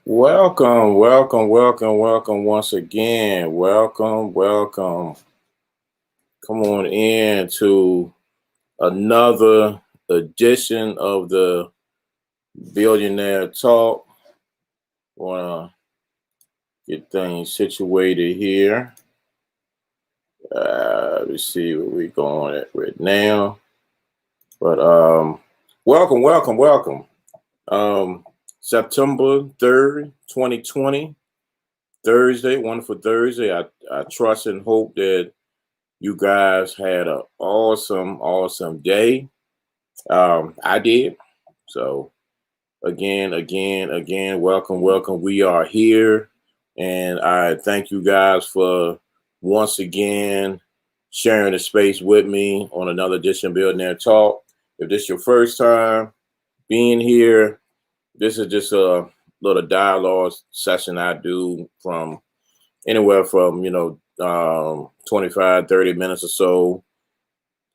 Welcome once again. Welcome. Come on in to another edition of the Billionaire Talk. Want to get things situated here. Let's see where we're going at right now. But welcome. September 3rd, 2020. Thursday, wonderful Thursday. I trust and hope that you guys had an awesome day. I did. So again, welcome. We are here, and I thank you guys for once again sharing the space with me on another edition of Billionaire Talk. If this is your first time being here, this is just a little dialogue session I do from anywhere from 25 30 minutes or so,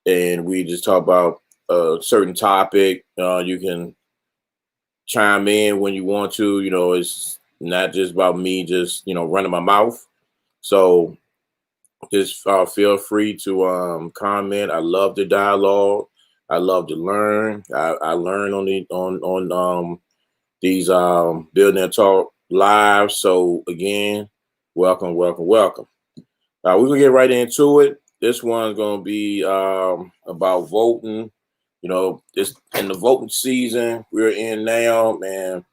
and we just talk about a certain topic. You can chime in when you want to. It's not just about me just running my mouth. So just feel free to comment. I love the dialogue. I love to learn. I learn on these Billionaire Talk live. So again, welcome. We're gonna get right into it. This one's gonna be about voting. It's in the voting season we're in now, man.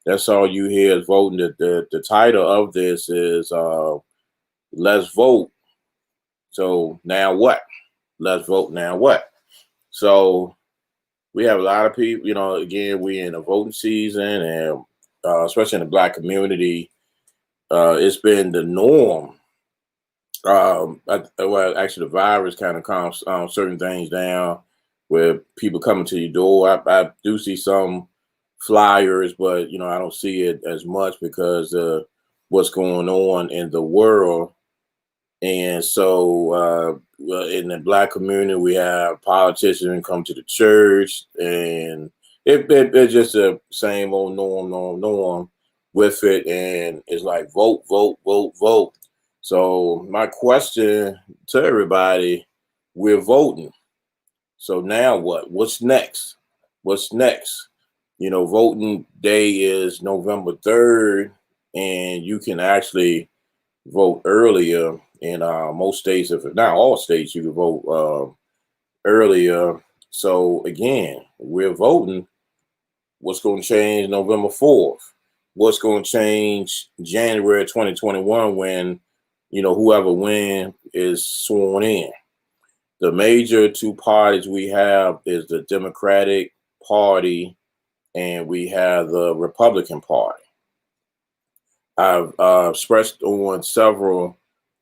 That's all you hear is voting. The title of this is "Let's Vote." So now what? Let's vote now what? So we have a lot of people. Again, we're in a voting season, and especially in the Black community, it's been the norm. Actually, the virus kind of calms certain things down, where people coming to your door. I do see some flyers, but I don't see it as much because of what's going on in the world. And so, in the Black community, we have politicians come to the church, and it's just the same old norm with it, and it's like vote. So my question to everybody: we're voting. So now what? What's next? Voting day is November 3rd, and you can actually vote earlier in most states. If not all states, you can vote earlier. So again, we're voting. What's going to change November 4th? What's going to change January 2021 when whoever wins is sworn in? The major two parties we have is the Democratic Party and we have the Republican Party. I've expressed on several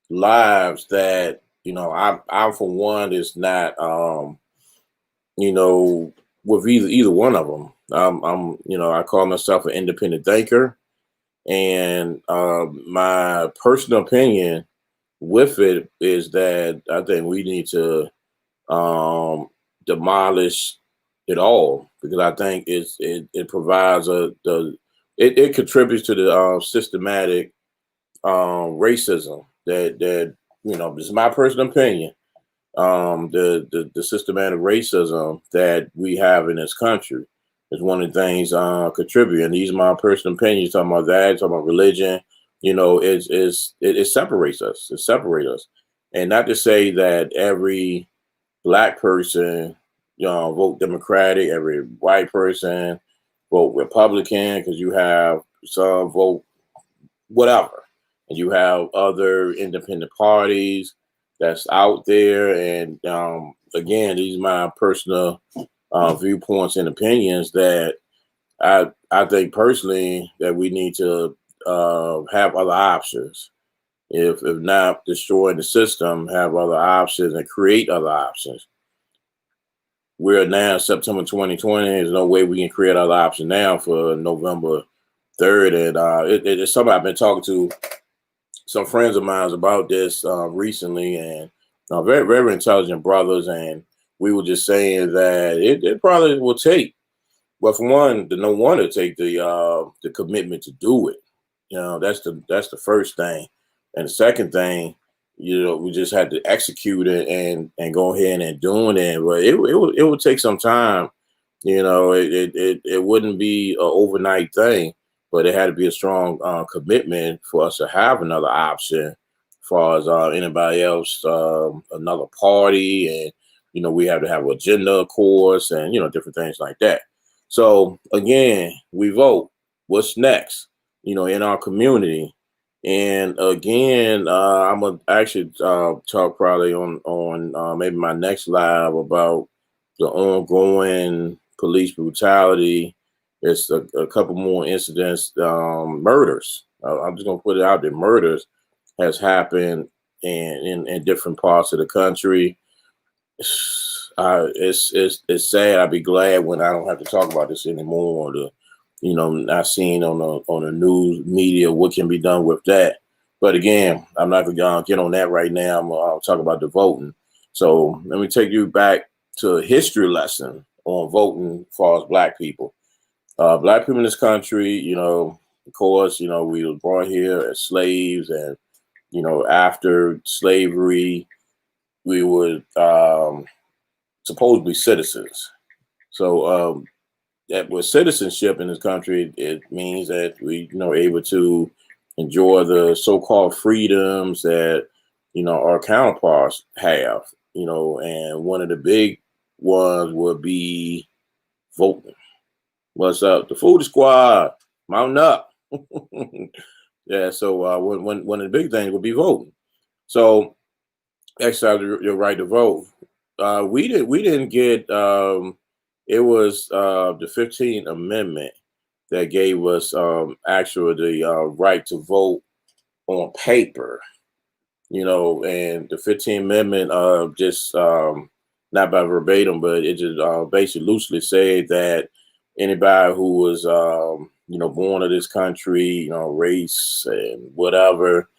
lives that I for one is not with either one of them. I call myself an independent thinker, and my personal opinion with it is that I think we need to demolish it all, because I think it provides it contributes to the systematic racism that this is my personal opinion. The systematic racism that we have in this country is one of the things contributing. And these are my personal opinions. Talking about that, talking about religion. It separates us. It separates us, and not to say that every Black person vote Democratic, every white person vote Republican, because you have some vote whatever, and you have other independent parties that's out there. And again, these are my personal viewpoints and opinions that I think personally that we need to have other options. If not destroying the system, have other options and create other options. We're now September 2020. There's no way we can create other options now for November 3rd. And it's something I've been talking to some friends of mine about this recently, and very, very intelligent brothers. And we were just saying that it probably will take, well, for one, to take the commitment to do it. That's the first thing, and the second thing, we just had to execute it and go ahead and doing it. But it would take some time. It wouldn't be an overnight thing, but it had to be a strong commitment for us to have another option, as far as anybody else, another party, and we have to have an agenda, of course, and different things like that. So again, we vote. What's next? In our community. And again, I'm gonna actually talk probably on maybe my next live about the ongoing police brutality. It's a couple more incidents, murders. I'm just gonna put it out there. Murders has happened in different parts of the country. It's sad. I'd be glad when I don't have to talk about this anymore. Not seeing on the news media what can be done with that. But again, I'm not going to get on that right now. I'll talk about the voting. So let me take you back to a history lesson on voting as far as Black people. Black people in this country, of course, we were born here as slaves, and after slavery, we were supposedly citizens. So that with citizenship in this country, it means that we, able to enjoy the so-called freedoms that, our counterparts have, and one of the big ones would be voting. What's up? The Food Squad, mountain up. Yeah, so one of the big things would be voting. So exercise your right to vote. We didn't get it was the 15th Amendment that gave us actually the right to vote on paper, and the 15th Amendment just not by verbatim, but it just basically loosely said that anybody who was born of this country, race and whatever,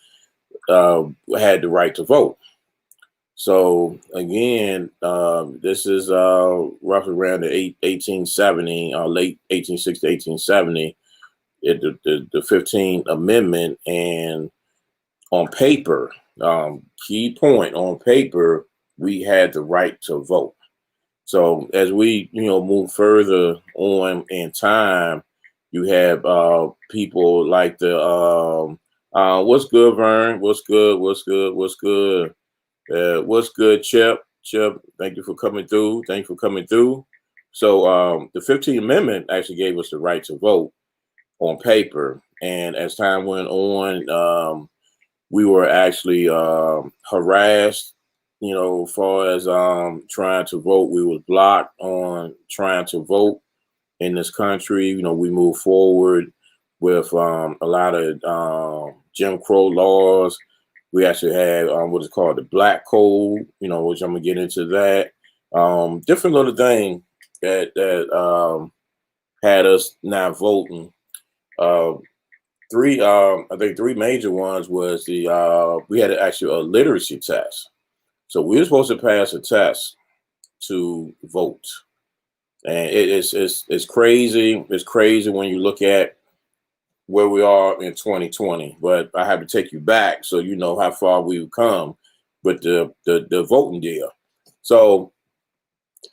had the right to vote. So again, this is roughly around the 1870, late 1860, 1870, the 15th Amendment, and on paper, key point, on paper, we had the right to vote. So as we move further on in time, you have people like the what's good, Vern? What's good? What's good? What's good? What's good, Chip? Chip, thank you for coming through. Thank you for coming through. So the 15th Amendment actually gave us the right to vote on paper. And as time went on, we were actually harassed, as far as trying to vote. We was blocked on trying to vote in this country. We moved forward with a lot of Jim Crow laws. We actually had what is called the Black Code, which I'm gonna get into that. Different little thing that had us not voting. I think three major ones was we had actually a literacy test. So we were supposed to pass a test to vote, and it's crazy. It's crazy when you look at where we are in 2020, but I have to take you back so you know how far we've come with the voting deal. So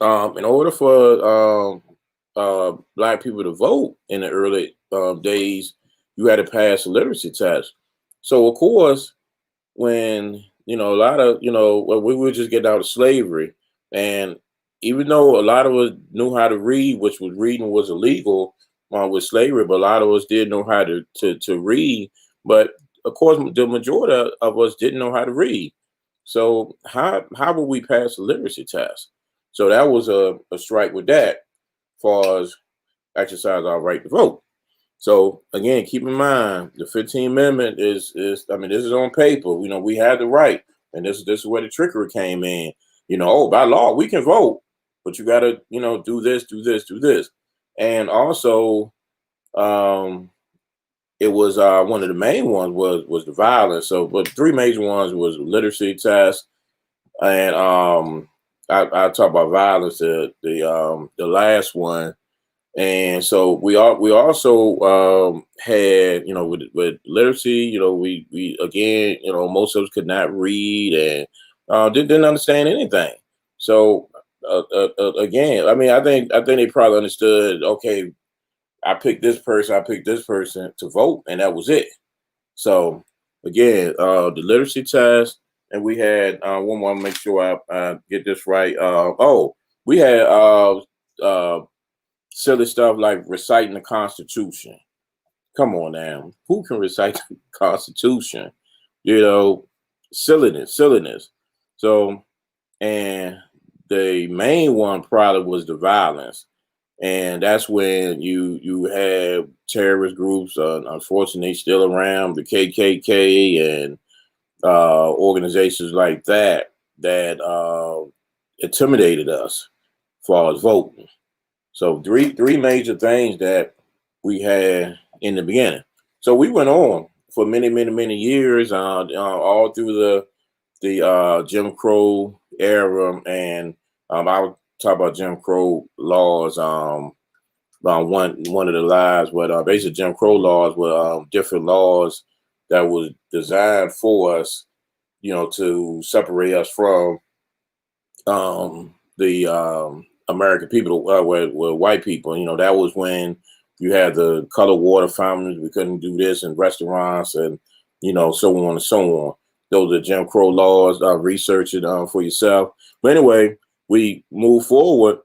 in order for Black people to vote in the early days, you had to pass a literacy test. So of course, when a lot of well, we were just getting out of slavery, and even though a lot of us knew how to read, which was reading was illegal with slavery, but a lot of us did know how to read. But of course, the majority of us didn't know how to read. So how would we pass the literacy test? So that was a strike with that, as far as exercise our right to vote. So again, keep in mind the 15th Amendment is I mean, this is on paper. We have the right, and this is where the trickery came in. By law we can vote, but you got to do this, do this, do this, and also it was one of the main ones was the violence. So, but three major ones was literacy test, and I talk about violence. The last one, And so we also had, with literacy, we again, most of us could not read and didn't understand anything. So again, I mean, I think they probably understood. Okay, I picked this person to vote, and that was it. So again, the literacy test, and we had one more. Make sure I get this right. We had silly stuff like reciting the Constitution. Come on now, who can recite the Constitution? You know, silliness. So, and the main one probably was the violence, and that's when you have terrorist groups, unfortunately, still around, the KKK and organizations like that intimidated us as far as voting. So three major things that we had in the beginning. So we went on for many years, all through the Jim Crow era, and I'll talk about Jim Crow laws. One of the lies, but basically Jim Crow laws were different laws that was designed for us, to separate us from the American people, were white people. That was when you had the colored water fountains. We couldn't do this in restaurants, and so on and so on. Those are Jim Crow laws. Research it for yourself. But anyway, we move forward.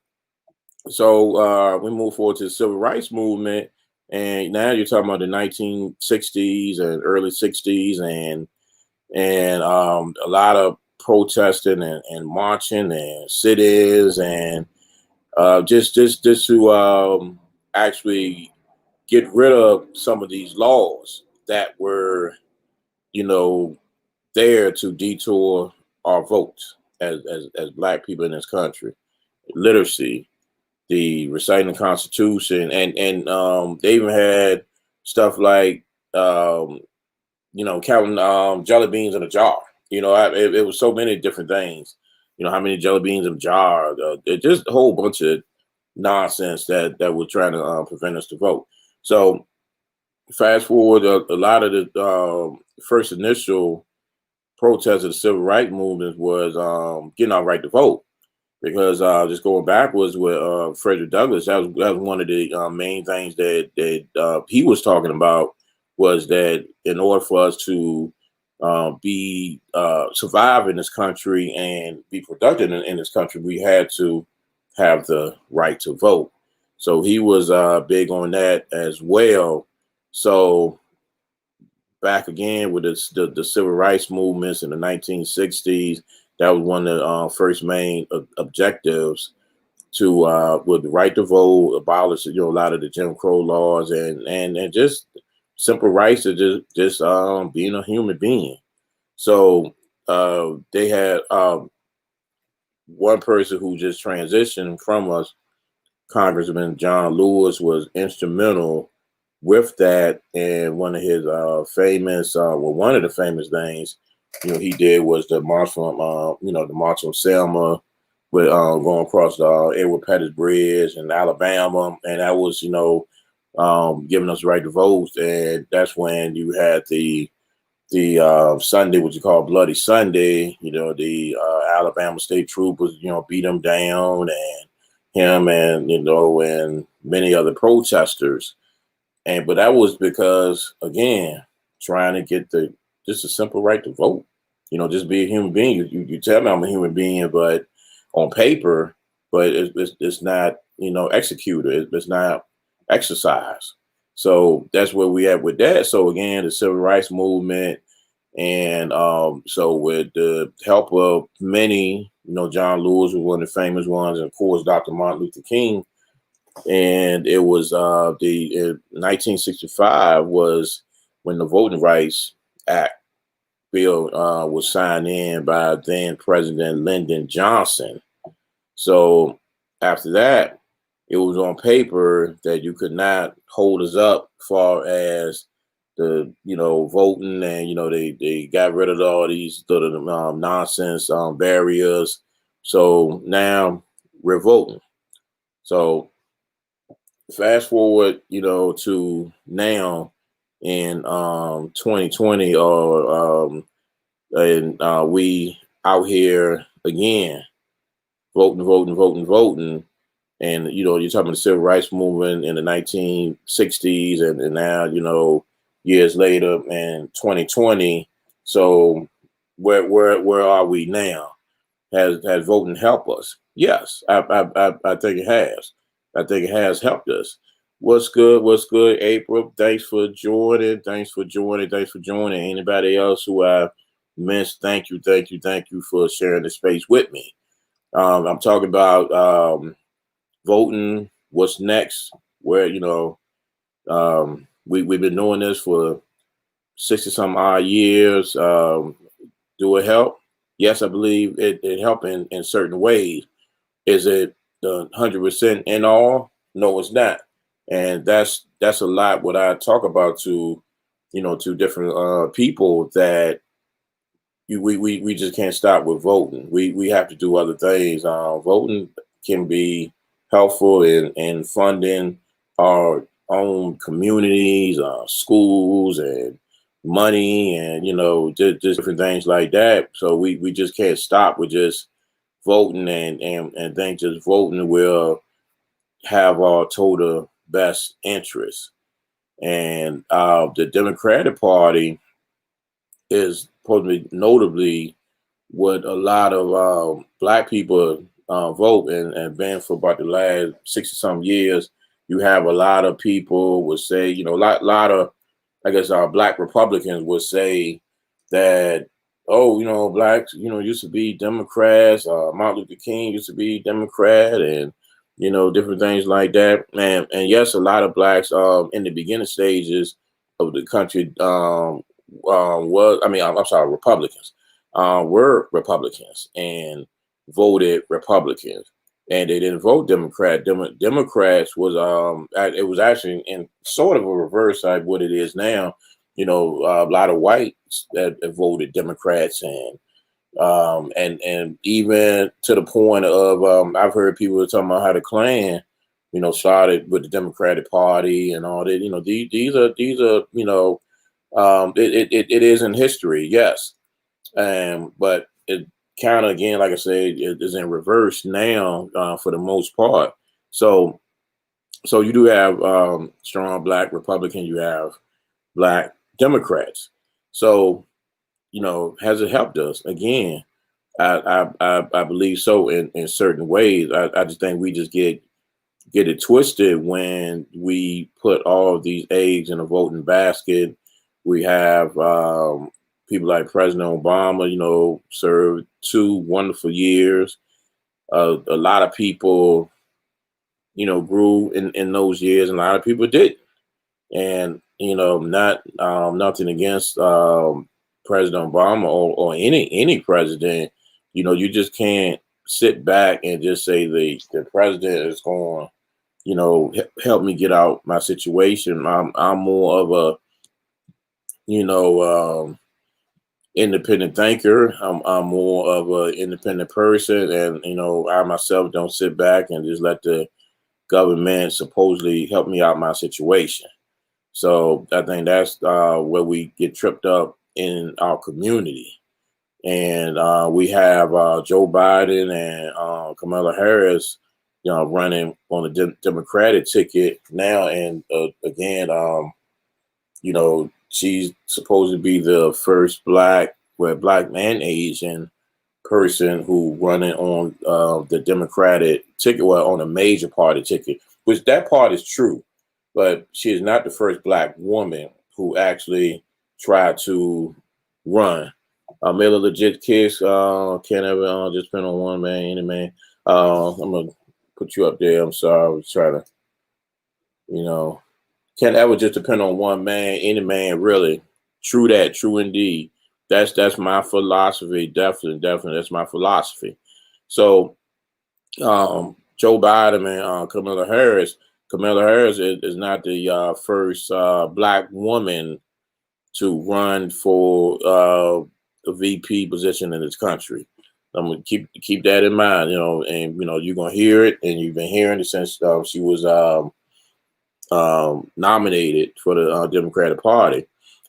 So we move forward to the civil rights movement, and now you're talking about the 1960s and early 60s, and a lot of protesting and marching and sit-ins, and just to actually get rid of some of these laws that were, you know, there to detour our votes as black people in this country. Literacy, the reciting the Constitution, and they even had stuff like counting jelly beans in a jar. It was so many different things. How many jelly beans in a jar? It just a whole bunch of nonsense that were trying to prevent us to vote. So fast forward, a lot of the first initial protests of the civil rights movement was getting our right to vote. Because just going backwards with Frederick Douglass, that was one of the main things that he was talking about, was that in order for us to be survive in this country and be productive in this country, we had to have the right to vote. So he was big on that as well. So back again with the civil rights movements in the 1960s, that was one of the first main objectives to with the right to vote, abolish a lot of the Jim Crow laws, and just simple rights to just being a human being. So they had one person who just transitioned from us, Congressman John Lewis, was instrumental with that. And one of his one of the famous things, he did was the march from, the march from Selma, with going across the Edward Pettus Bridge in Alabama, and that was, giving us the right to vote. And that's when you had the Sunday, what you call Bloody Sunday. The Alabama state troopers, beat him down, and him, and many other protesters. But that was because, again, trying to get just a simple right to vote. Just be a human being. You tell me I'm a human being, but on paper, but it's not, executed. It's not exercised. So that's where we at with that. So again, the civil rights movement, and so with the help of many, John Lewis was one of the famous ones, and of course Dr. Martin Luther King. And it was the 1965 was when the Voting Rights Act bill was signed in by then President Lyndon Johnson. So after that, it was on paper that you could not hold us up as far as the voting, and they got rid of all these sort of nonsense barriers. So now we're voting. So fast forward, to now in 2020, or and we out here again voting, voting, voting, voting. And you're talking about the civil rights movement in the 1960s, and now years later in 2020. So where are we now? Has voting helped us? Yes, I think it has. I think it has helped us. What's good? What's good, April? Thanks for joining. Thanks for joining. Thanks for joining. Anybody else who I missed? Thank you, thank you, thank you for sharing the space with me. I'm talking about voting. What's next? Where we've been doing this for 60 some odd years. Do it help? Yes, I believe it helped in certain ways. Is it the 100% in all? No, it's not. And that's a lot what I talk about to different people, that we just can't stop with voting. We have to do other things. Voting can be helpful in funding our own communities, schools, and money, and just different things like that. So we just can't stop with just voting and think just voting will have our total best interests. And the Democratic Party is supposed to be notably what a lot of black people vote, and been for about the last 60 some years. You have a lot of people would say, lot of, I guess, black Republicans would say that, oh, blacks, used to be Democrats. Martin Luther King used to be Democrat, and different things like that. And yes, a lot of blacks in the beginning stages of the country I'm sorry, Republicans were Republicans and voted Republicans, and they didn't vote Democrat. Democrats was it was actually in sort of a reverse side what it is now. A lot of whites that voted Democrats, and even to the point of I've heard people talking about how the Klan, started with the Democratic Party and all that. These are it is in history, yes, but it kind of, again, like I said, it is in reverse now for the most part. So you do have strong black Republican, you have black Democrats. So has it helped us? Again, I believe so in certain ways. I just think we just get it twisted when we put all of these eggs in a voting basket. We have people like President Obama, served 2 wonderful years. A lot of people, grew in those years, and a lot of people did. And not nothing against President Obama or any president. You just can't sit back and just say the president is going, help me get out my situation. I'm more of a, independent thinker. I'm more of an independent person, and I myself don't sit back and just let the government supposedly help me out my situation. So I think that's where we get tripped up in our community. And we have Joe Biden and Kamala Harris, running on the Democratic ticket now. And again, she's supposed to be the first black and Asian person who running on the Democratic ticket, well, on a major party ticket, which that part is true. But she is not the first black woman who actually tried to run. Made a legit kiss. Can't ever just depend on one man, any man. I'm gonna put you up there. I'm sorry. I was trying to, can't ever just depend on one man, any man, really. True that, true indeed. That's my philosophy. Definitely, definitely. That's my philosophy. So Joe Biden and Kamala Harris. Kamala Harris is not the first black woman to run for a VP position in this country. I'm gonna keep that in mind, and you're gonna hear it, and you've been hearing it since she was nominated for the Democratic Party.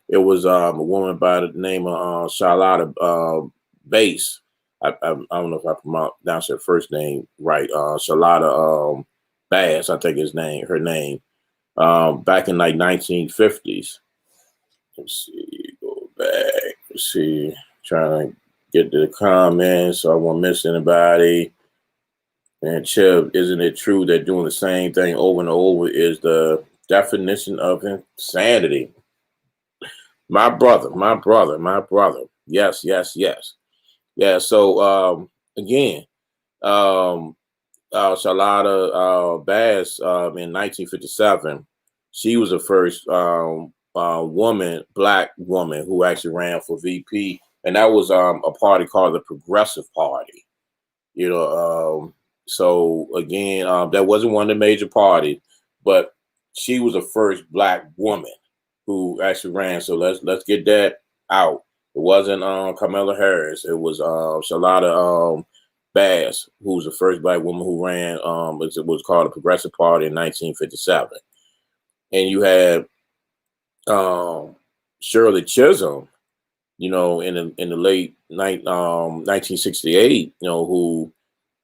It was a woman by the name of Charlotta Bass. I don't know if I pronounced her first name right. Charlotta Bass, I think her name. Back in like 1950s. Let's see, go back. Let's see, trying to get to the comments so I won't miss anybody. And Chip, isn't it true that doing the same thing over and over is the definition of insanity? My brother, my brother, my brother. Yes, yes, yes. Yeah. So again, um, Charlotta Bass in 1957, she was the first black woman who actually ran for VP, and that was a party called the Progressive Party. You know, so again, that wasn't one of the major parties, but she was the first black woman who actually ran. So let's get that out. It wasn't Kamala Harris. It was Charlotta Bass, who was the first black woman who ran. It was called the Progressive Party in 1957, and you had Shirley Chisholm, you know, in the late 1968, you know, who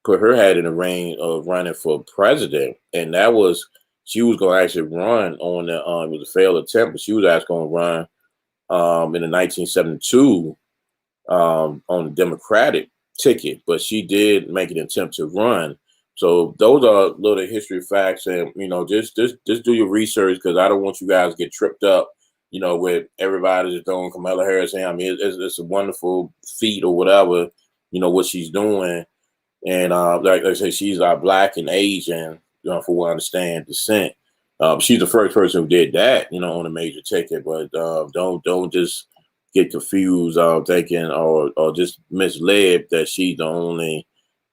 put her head in the ring of running for president, and that was she was going to actually run on the it was a failed attempt, but she was actually going to run in the 1972 on the Democratic ticket, but she did make an attempt to run. So those are little history facts, and you know, just do your research because I don't want you guys to get tripped up. You know, with everybody just throwing Kamala Harris in. I mean, it's a wonderful feat or whatever. You know what she's doing, and like I say, she's black and Asian, you know, for what I understand, descent. She's the first person who did that, you know, on a major ticket. But don't just get confused thinking or just misled that she's the only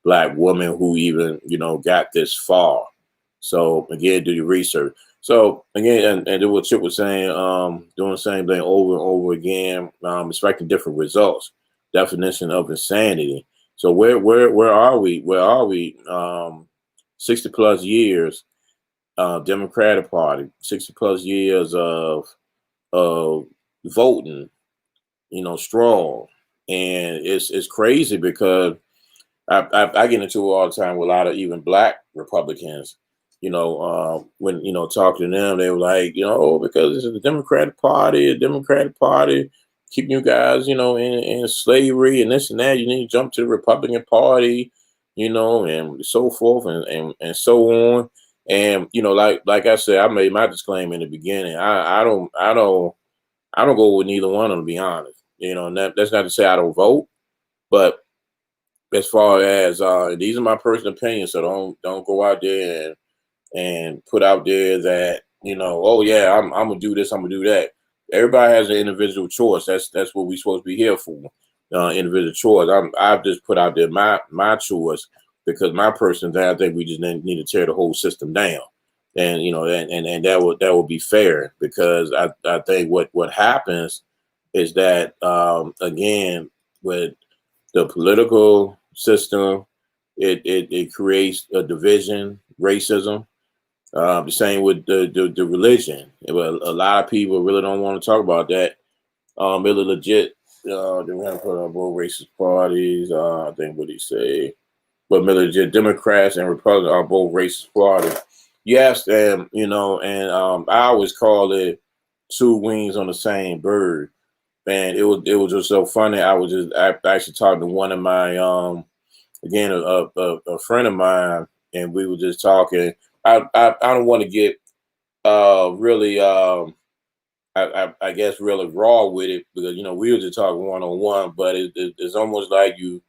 black woman who even, you know, got this far. So again, do your research. So again, and what Chip was saying, doing the same thing over and over again, expecting different results. Definition of insanity. So where are we? Where are we? 60 plus years, Democratic Party, 60 plus years of voting, you know, strong, and it's crazy because I get into it all the time with a lot of even black Republicans. You know, when you know talking to them, they were like, you know, oh, because this is the Democratic Party keeping you guys, you know, in slavery and this and that. You need to jump to the Republican Party, you know, and so forth and so on. And you know, like I said, I made my disclaimer in the beginning. I don't go with neither one of them, to be honest. You know, and that's not to say I don't vote, but as far as these are my personal opinions, so don't go out there and put out there that, you know, oh yeah, I'm gonna do this, I'm gonna do that. Everybody has an individual choice. That's what we're supposed to be here for. Individual choice. I've just put out there my choice because my personal thing, I think we just need to tear the whole system down. And you know, and that would be fair because I think what happens is that again with the political system, it creates a division, racism. The same with the religion. Well, a lot of people really don't want to talk about that. Really legit. They want to put on both racist parties. I think what he say, but legit Democrats and Republicans are both racist parties. Yes, and you know, and I always call it two wings on the same bird. And it was just so funny. I actually talked to one of my again a friend of mine, and we were just talking. I don't want to get really I guess really raw with it because you know we were just talking one on one, but it's almost like you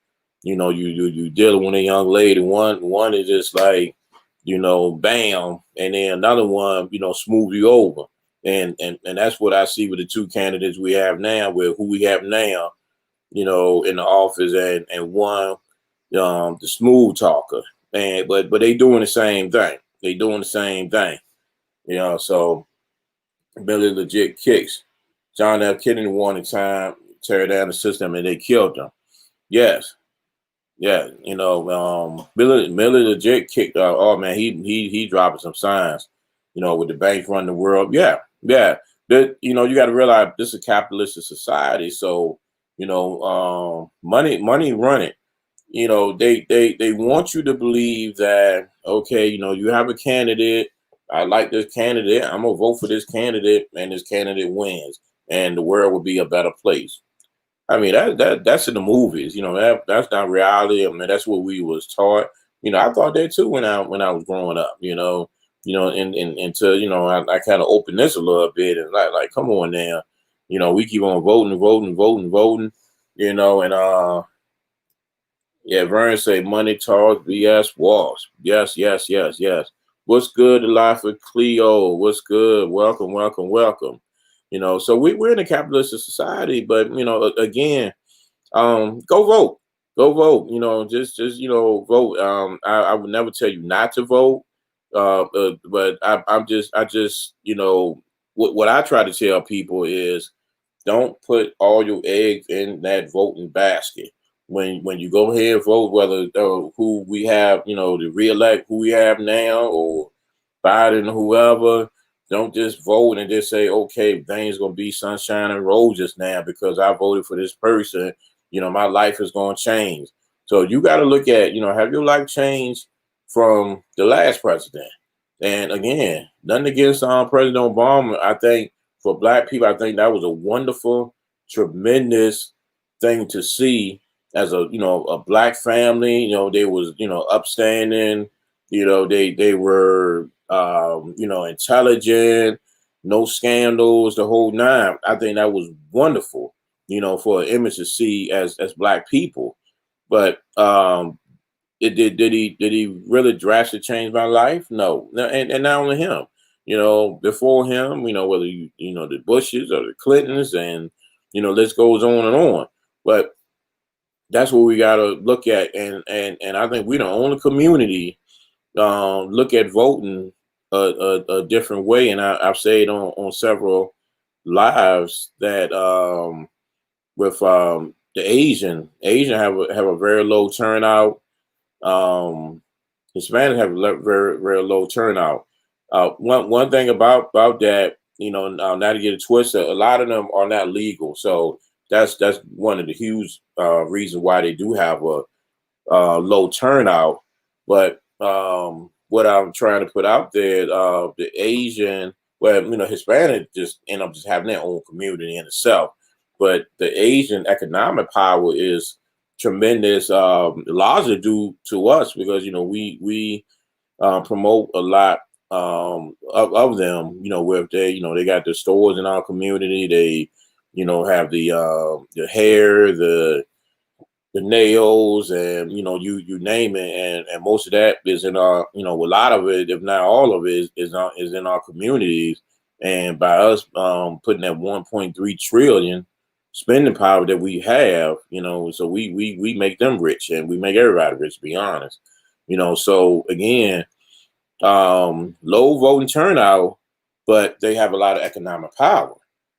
know you dealing with a young lady. One is just like you know bam, and then another one you know smooth you over, and that's what I see with the two candidates we have now, with who we have now, you know, in the office, and one the smooth talker, and but they doing the same thing. They doing the same thing, you know. So Billy legit kicks. John F. Kennedy wanted time to tear down the system, and they killed him. Yes, yeah, you know, Billy legit kicked. Oh man, he dropping some signs. with the banks run the world. Yeah, yeah. That you got to realize this is a capitalist society. So money run it. They want you to believe that, okay, you have a candidate. I like this candidate. I'm gonna vote for this candidate, and this candidate wins, and the world will be a better place. I mean, that's in the movies. That's not reality. I mean, that's what we was taught. I thought that too when I was growing up. And until I kind of opened this a little bit and like come on now, we keep on voting, voting, voting, voting. And yeah, Vern say money talks, BS walks. Yes, yes, yes, yes. What's good, the life of Cleo? What's good? Welcome, welcome, welcome. So we're in a capitalist society, but again, go vote. Go vote. Just vote. I would never tell you not to vote. But I just what I try to tell people is don't put all your eggs in that voting basket. When you go ahead and vote, whether who we have, to reelect who we have now or Biden or whoever, don't just vote and just say, okay, things gonna be sunshine and roses now because I voted for this person. My life is gonna change. So you got to look at, have your life changed from the last president? And again, nothing against President Obama. I think for Black people, I think that was a wonderful, tremendous thing to see as a Black family. They was upstanding. They were intelligent, no scandals, the whole nine. I think that was wonderful. For an image to see as Black people. But did he really drastically change my life? No, and not only him. Before him, whether the Bushes or the Clintons, and this goes on and on. But that's what we got to look at, and I think we're the only community look at voting a different way. And I've said on several lives that with the Asian have a very low turnout. Um, Hispanics have very very low turnout. One thing about that, not to get it twisted, a lot of them are not legal. So that's one of the huge reasons why they do have a low turnout. But what I'm trying to put out there, the Asian, well, Hispanic just end up just having their own community in itself. But the Asian economic power is tremendous, largely due to us because we promote a lot of them. Where they got the stores in our community. They have the hair, the nails, and you name it, and most of that is in our a lot of it, if not all of it, is in our communities. And by us putting that 1.3 trillion spending power that we have, so we make them rich and we make everybody rich, to be honest. So again, low voting turnout, but they have a lot of economic power.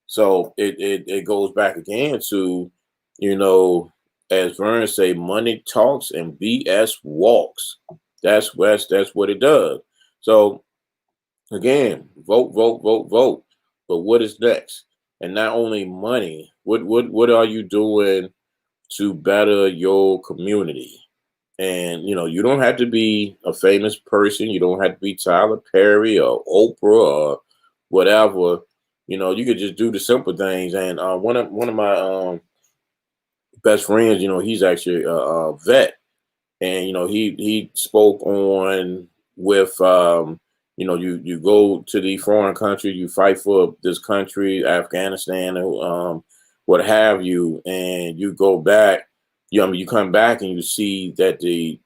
So it goes back again to, you know, as Vern say, money talks and BS walks. That's what it does. So again, vote, vote, vote, vote. But what is next? And not only money, what are you doing to better your community? And you don't have to be a famous person. You don't have to be Tyler Perry or Oprah or whatever. You could just do the simple things. And one of my best friends, he's actually a vet, and he spoke on with you go to the foreign country, you fight for this country, Afghanistan, what have you, and you go back. You come back and you see that the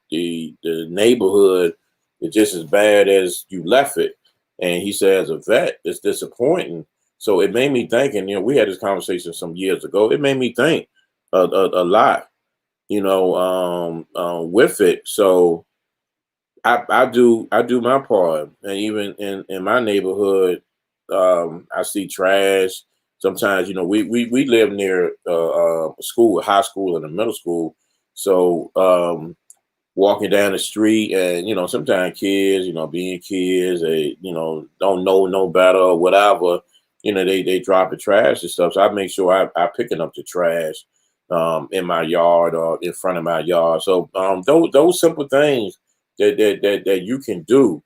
neighborhood is just as bad as you left it. And he said, as a vet, it's disappointing. So it made me think, and we had this conversation some years ago. It made me think a lot, with it. So I do my part, and even in my neighborhood, I see trash. Sometimes we live near a school, a high school, and a middle school. So walking down the street, and sometimes kids, being kids, they don't know no better or whatever. They drop the trash and stuff. So I make sure I picking up the trash in my yard or in front of my yard. So those simple things that you can do,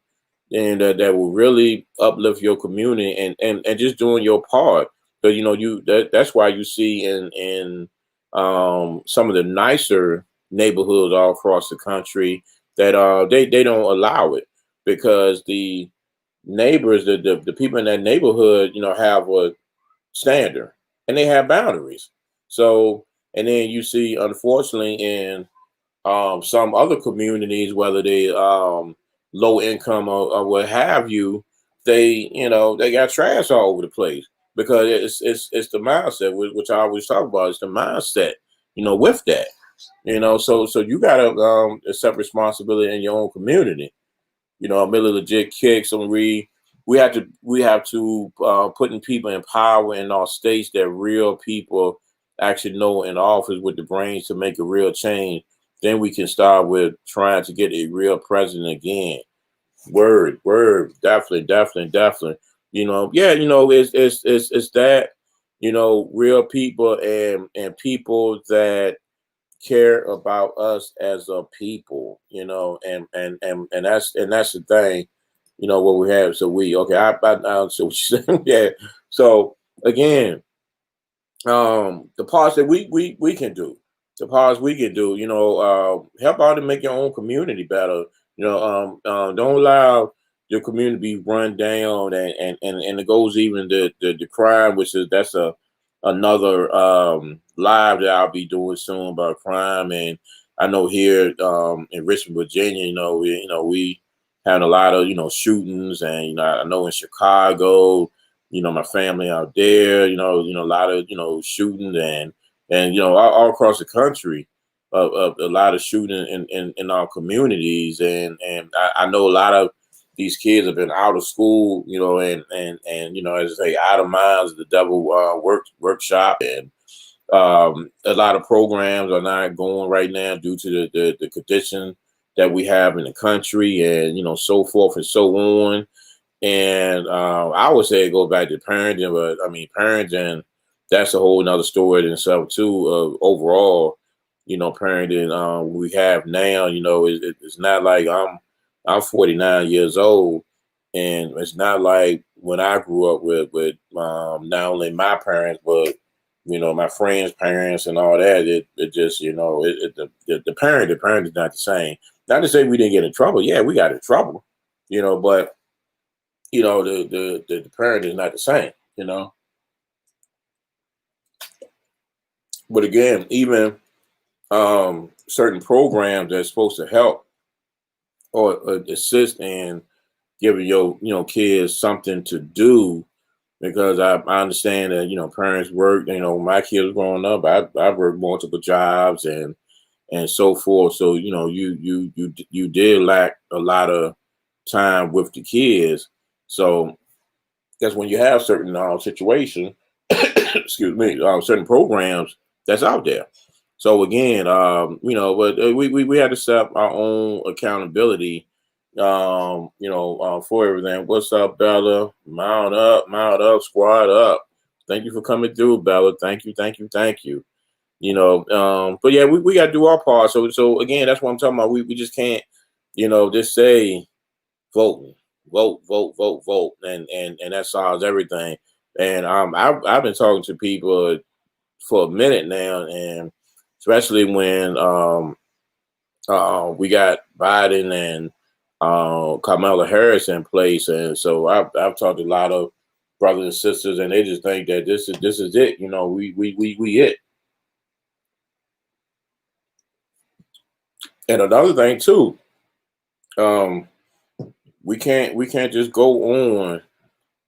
and that will really uplift your community, and just doing your part. But that's why you see in some of the nicer neighborhoods all across the country that they don't allow it, because the neighbors, the people in that neighborhood, have a standard, and they have boundaries. So, and then you see, unfortunately, in some other communities, whether they low income or what have you, they got trash all over the place, because it's the mindset, which I always talk about. It's the mindset, with that, so you got to accept responsibility in your own community. I'm really legit kicks, and we have to putting people in power in our states, that real people actually know in office with the brains to make a real change. Then we can start with trying to get a real president again. Word, definitely, definitely, definitely. Yeah, it's that, real people, and people that care about us as a people, and that's the thing, what we have. So we okay, I so yeah. So again, the parts that we can do, help out and make your own community better. Don't allow your community to be run down, and it goes even the crime, which is that's another live that I'll be doing soon about crime. And I know here in Richmond, Virginia, we had a lot of shootings, and I know in Chicago, my family out there, a lot of shooting, and all across the country, a lot of shooting in our communities, and I know a lot of these kids have been out of school, and as I say, out of minds, the devil workshop, and a lot of programs are not going right now due to the condition that we have in the country, and so forth and so on. And I would say it goes back to parenting, but I mean, parenting, that's a whole nother story in itself too. Overall, parenting we have now, it's not like I'm 49 years old, and it's not like when I grew up with not only my parents, but my friends' parents and all that. It just the parent is not the same. Not to say we didn't get in trouble. Yeah, we got in trouble, but the parent is not the same, but again, even certain programs that's supposed to help or assist in giving your kids something to do, because I understand that parents work. When my kids were growing up, I worked multiple jobs, and so forth. So you did lack a lot of time with the kids. So that's when you have certain situations, excuse me, certain programs that's out there. So again, but we had to set our own accountability, for everything. What's up, Bella? Mount up, squad up. Thank you for coming through, Bella. Thank you, thank you, thank you. But yeah, we got to do our part. So again, that's what I'm talking about. We just can't, just say vote, vote, and that solves everything. And I've been talking to people for a minute now, and especially when we got Biden and Kamala Harris in place, and so I've talked to a lot of brothers and sisters, and they just think that this is it. We it. And another thing too, um, we can't just go on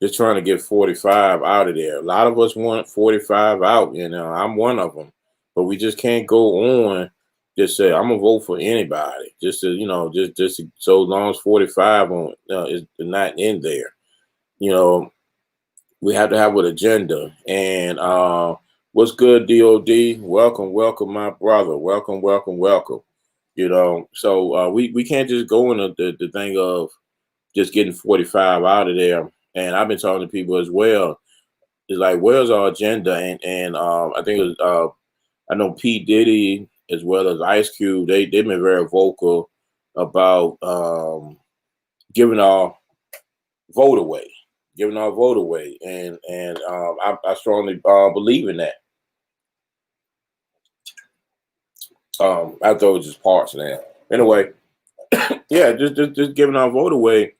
just trying to get 45 out of there. A lot of us want 45 out, I'm one of them. But we just can't go on just say I'm gonna vote for anybody. Just to, just so long as 45 on is not in there. You know, we have to have an agenda. And what's good, DOD? Welcome, welcome, my brother. Welcome, welcome, welcome. So we can't just go in the thing of just getting 45 out of there. And I've been talking to people as well. It's like, where's our agenda? And I think it was, I know P Diddy as well as Ice Cube. They've been very vocal about giving our vote away, giving our vote away, and I strongly believe in that. I thought it was just parts now. Anyway, yeah, just giving our vote away.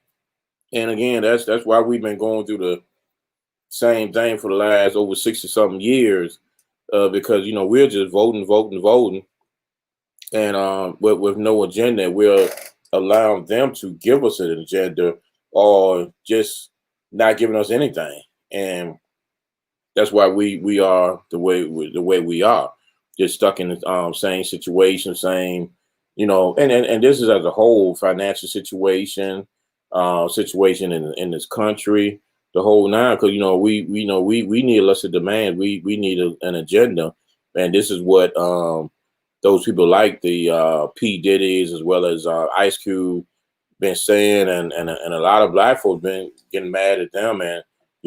And again, that's why we've been going through the same thing for the last over 60 something years, because we're just voting, voting, voting, and with no agenda. We're allowing them to give us an agenda, or just not giving us anything. And that's why we are the way we are, just stuck in the same situation, same, and this is as a whole financial situation, situation in this country, the whole nine. Because we need a lesser demand. We need an agenda, and this is what those people like the P Diddy's as well as Ice Cube been saying, and a lot of black folks been getting mad at them. And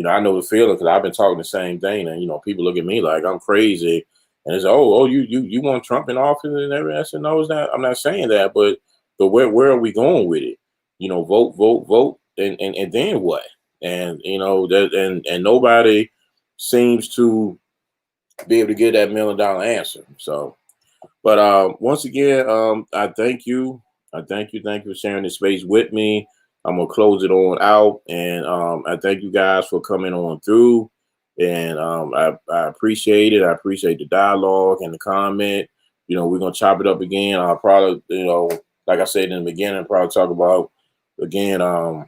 I know the feeling, because I've been talking the same thing. And people look at me like I'm crazy, and it's, oh, you want Trump in office and everything. I said, no, it's not. I'm not saying that, but where are we going with it? Vote, vote, vote, and then what? And that, and nobody seems to be able to get that $1 million answer. So, but once again, I thank you. Thank you for sharing this space with me. I'm gonna close it on out, and I thank you guys for coming on through. And I appreciate it. I appreciate the dialogue and the comment. We're gonna chop it up again. I'll probably, like I said in the beginning, I'll probably talk about again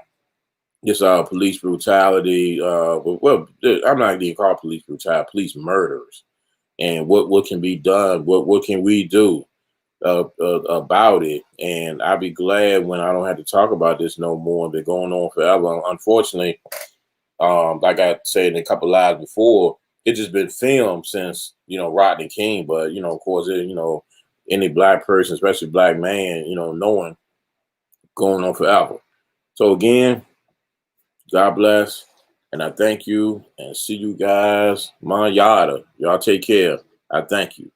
this police brutality. Well, I'm not even call it police brutality, police murders, and what can be done. What can we do about it? And I'll be glad when I don't have to talk about this no more. They're going on forever. Unfortunately, like I said in a couple lives before, it's just been filmed since Rodney King. But of course, any black person, especially black man, knowing going on forever. So again, God bless, and I thank you, and see you guys manana. Y'all take care. I thank you.